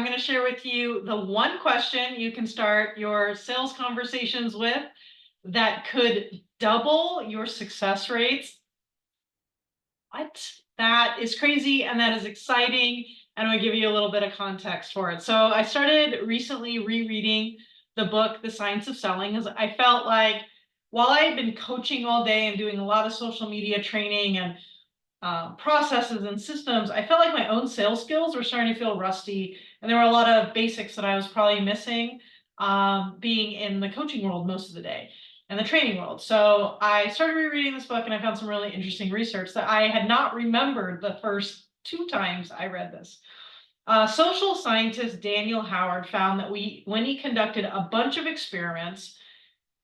I'm going to share with you the one question you can start your sales conversations with that could double your success rates. What? That is crazy and that is exciting. And I'm going to give you a little bit of context for it. So I started recently rereading the book, The Science of Selling, because I felt like while I had been coaching all day and doing a lot of social media training and processes and systems, I felt like my own sales skills were starting to feel rusty. And there were a lot of basics that I was probably missing being in the coaching world most of the day and the training world. So I started rereading this book and I found some really interesting research that I had not remembered the first 2 times I read this. Social scientist Daniel Howard found that when he conducted a bunch of experiments,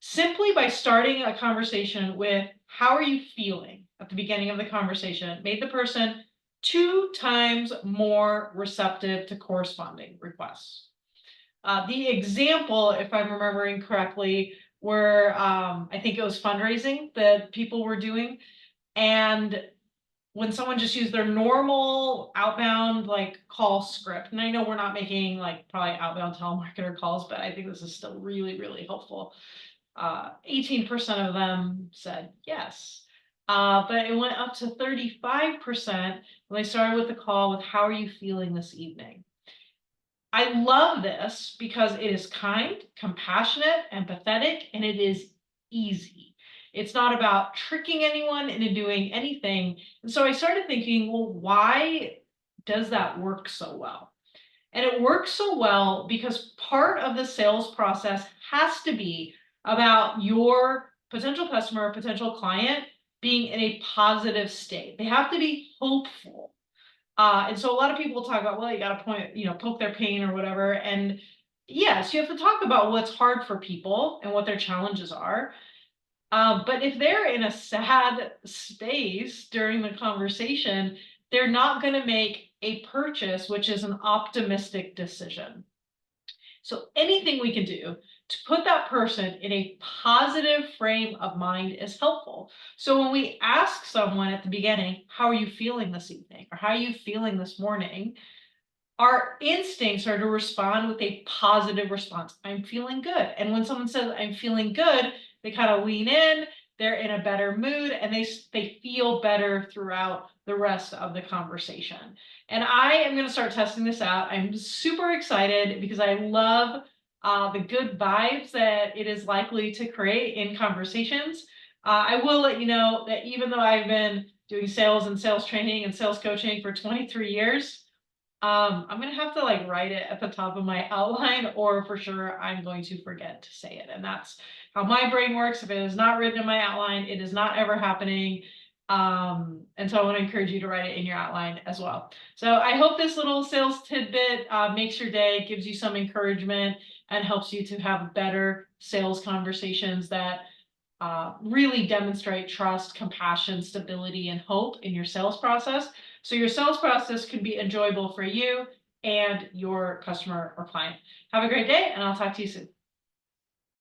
simply by starting a conversation with, how are you feeling at the beginning of the conversation, made the person 2 times more receptive to corresponding requests. The example, if I'm remembering correctly, were I think it was fundraising that people were doing. And when someone just used their normal outbound like call script, and I know we're not making like probably outbound telemarketer calls, but I think this is still really, really helpful. 18% of them said yes. But it went up to 35% when they started with the call with, how are you feeling this evening? I love this because it is kind, compassionate, empathetic, and it is easy. It's not about tricking anyone into doing anything. And so I started thinking, well, why does that work so well? And it works so well because part of the sales process has to be about your potential customer, potential client being in a positive state. They have to be hopeful. And so a lot of people talk about, well, you got to poke their pain or whatever. And yes, you have to talk about what's hard for people and what their challenges are. But if they're in a sad space during the conversation, they're not going to make a purchase, which is an optimistic decision. So anything we can do to put that person in a positive frame of mind is helpful. So when we ask someone at the beginning, how are you feeling this evening? Or how are you feeling this morning? Our instincts are to respond with a positive response. I'm feeling good. And when someone says, I'm feeling good, they kind of lean in, they're in a better mood, and they feel better throughout the rest of the conversation. And I am going to start testing this out. I'm super excited because I love the good vibes that it is likely to create in conversations. I will let you know that even though I've been doing sales and sales training and sales coaching for 23 years, I'm going to have to like write it at the top of my outline, or for sure I'm going to forget to say it. And that's how my brain works. If it is not written in my outline, it is not ever happening. And so I want to encourage you to write it in your outline as well. So I hope this little sales tidbit makes your day, gives you some encouragement, and helps you to have better sales conversations that really demonstrate trust, compassion, stability, and hope in your sales process. So your sales process can be enjoyable for you and your customer or client. Have a great day, and I'll talk to you soon.